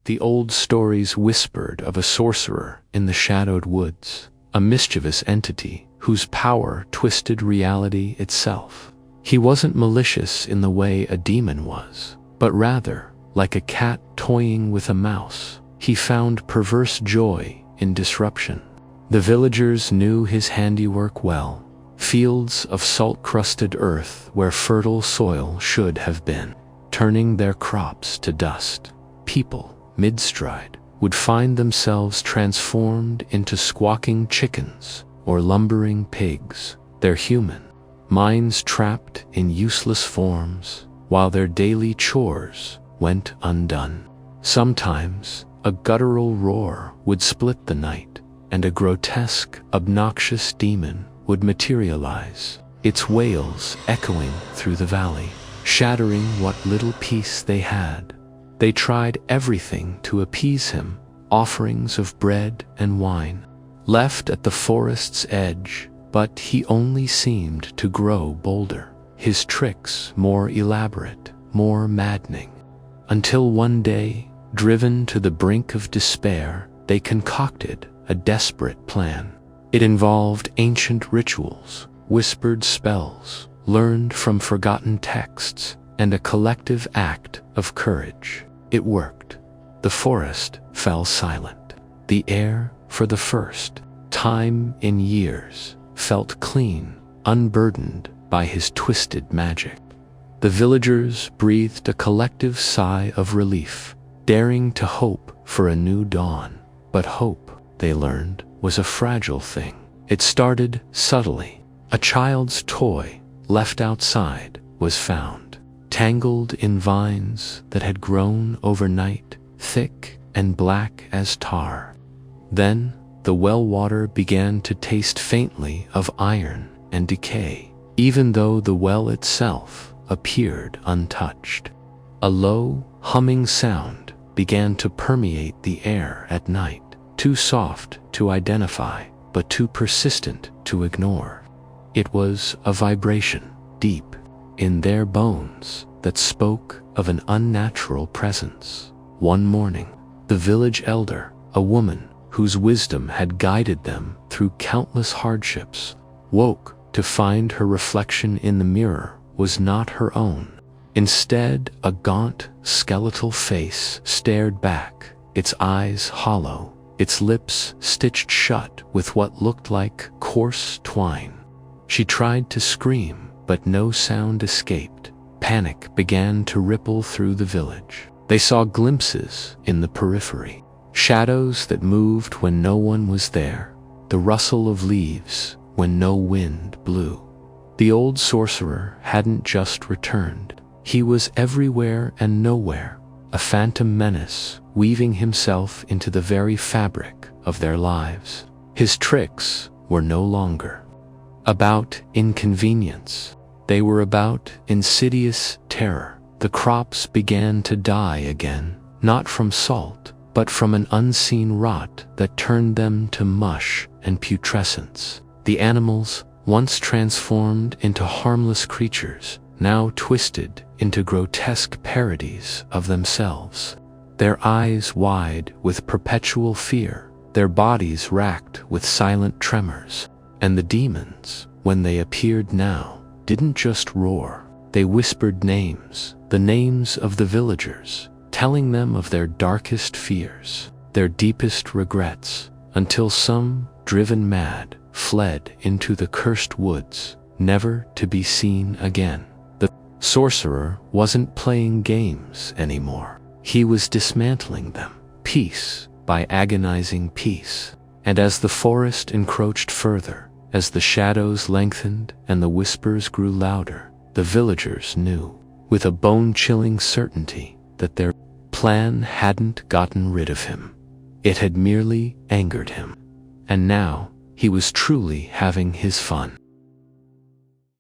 the old stories whispered of a sorcerer in the shadowed woods, a mischievous entity whose power twisted reality itself. He wasn't malicious in the way a demon was, but rather, like a cat toying with a mouse, he found perverse joy in disruption. The villagers knew his handiwork well, fields of salt-crusted earth where fertile soil should have been, turning their crops to dust. People, mid-stride, would find themselves transformed into squawking chickens or lumbering pigs, their human minds trapped in useless forms, while their daily chores went undone. Sometimes, a guttural roar would split the night, and a grotesque, obnoxious demon would materialize, its wails echoing through the valley, shattering what little peace they had. They tried everything to appease him, offerings of bread and wine, left at the forest's edge, but he only seemed to grow bolder, his tricks more elaborate, more maddening. Until one day, driven to the brink of despair, they concocted a desperate plan. It involved ancient rituals, whispered spells, learned from forgotten texts, and a collective act of courage. It worked. The forest fell silent. The air, for the first time in years, felt clean, unburdened by his twisted magic. The villagers breathed a collective sigh of relief, daring to hope for a new dawn. But hope, they learned, was a fragile thing. It started subtly. A child's toy, left outside, was found, tangled in vines that had grown overnight, thick and black as tar. Then, the well water began to taste faintly of iron and decay, even though the well itself appeared untouched. A low, humming sound began to permeate the air at night, too soft to identify, but too persistent to ignore. It was a vibration, deep in their bones, that spoke of an unnatural presence. One morning, the village elder, a woman whose wisdom had guided them through countless hardships, woke to find her reflection in the mirror was not her own. Instead, a gaunt, skeletal face stared back, its eyes hollow, its lips stitched shut with what looked like coarse twine. She tried to scream, but no sound escaped. Panic began to ripple through the village. They saw glimpses in the periphery, shadows that moved when no one was there, the rustle of leaves when no wind blew. The old sorcerer hadn't just returned. He was everywhere and nowhere, a phantom menace, weaving himself into the very fabric of their lives. His tricks were no longer about inconvenience. They were about insidious terror. The crops began to die again, not from salt, but from an unseen rot that turned them to mush and putrescence. The animals, once transformed into harmless creatures, now twisted into grotesque parodies of themselves. Their eyes wide with perpetual fear, their bodies racked with silent tremors. And the demons, when they appeared now, didn't just roar. They whispered names, the names of the villagers, telling them of their darkest fears, their deepest regrets, until some, driven mad, fled into the cursed woods, never to be seen again. The sorcerer wasn't playing games anymore. He was dismantling them, piece by agonizing piece. And as the forest encroached further, as the shadows lengthened and the whispers grew louder, the villagers knew, with a bone-chilling certainty, that their plan hadn't gotten rid of him. It had merely angered him. And now, he was truly having his fun.